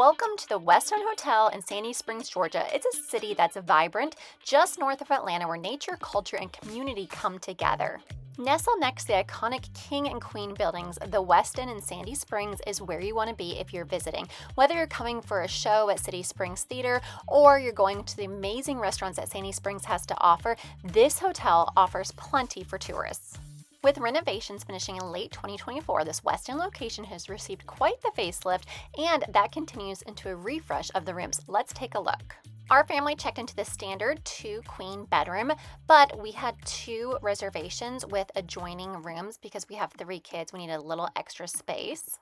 Welcome to the Westin Hotel in Sandy Springs, Georgia. It's a city that's vibrant, just north of Atlanta, where nature, culture, and community come together. Nestled next to the iconic King and Queen buildings, the Westin in Sandy Springs is where you want to be if you're visiting. Whether you're coming for a show at City Springs Theater or you're going to the amazing restaurants that Sandy Springs has to offer, this hotel offers plenty for tourists. With renovations finishing in late 2024, this Westin location has received quite the facelift, and that continues into a refresh of the rooms. Let's take a look. Our family checked into the standard 2-queen bedroom, but we had 2 reservations with adjoining rooms because we have 3 kids. We need a little extra space.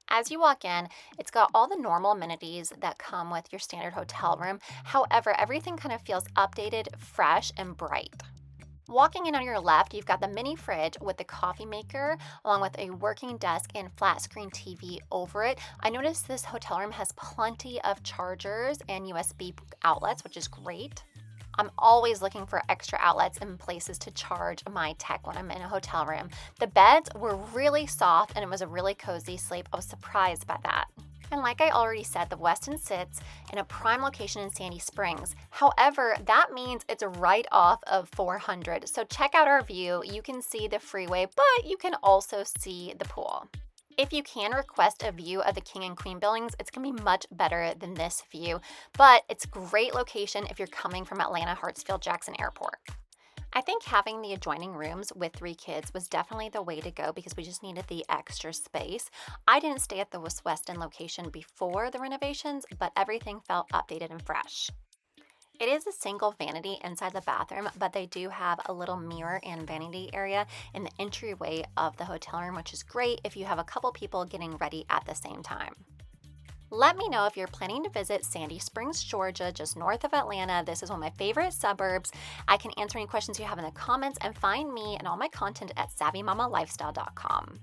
As you walk in, it's got all the normal amenities that come with your standard hotel room. However, everything kind of feels updated, fresh, and bright. Walking in on your left, you've got the mini fridge with the coffee maker, along with a working desk and flat screen TV over it. I noticed this hotel room has plenty of chargers and USB outlets, which is great. I'm always looking for extra outlets and places to charge my tech when I'm in a hotel room. The beds were really soft and it was a really cozy sleep. I was surprised by that. And like I already said, the Westin sits in a prime location in Sandy Springs. However, that means it's right off of 400. So check out our view. You can see the freeway, but you can also see the pool. If you can request a view of the King and Queen buildings, it's going to be much better than this view. But it's a great location if you're coming from Atlanta Hartsfield-Jackson Airport. I think having the adjoining rooms with 3 kids was definitely the way to go because we just needed the extra space. I didn't stay at the Westin location before the renovations, but everything felt updated and fresh. It is a single vanity inside the bathroom, but they do have a little mirror and vanity area in the entryway of the hotel room, which is great if you have a couple people getting ready at the same time. Let me know if you're planning to visit Sandy Springs, Georgia, just north of Atlanta. This is one of my favorite suburbs. I can answer any questions you have in the comments and find me and all my content at savvymamalifestyle.com.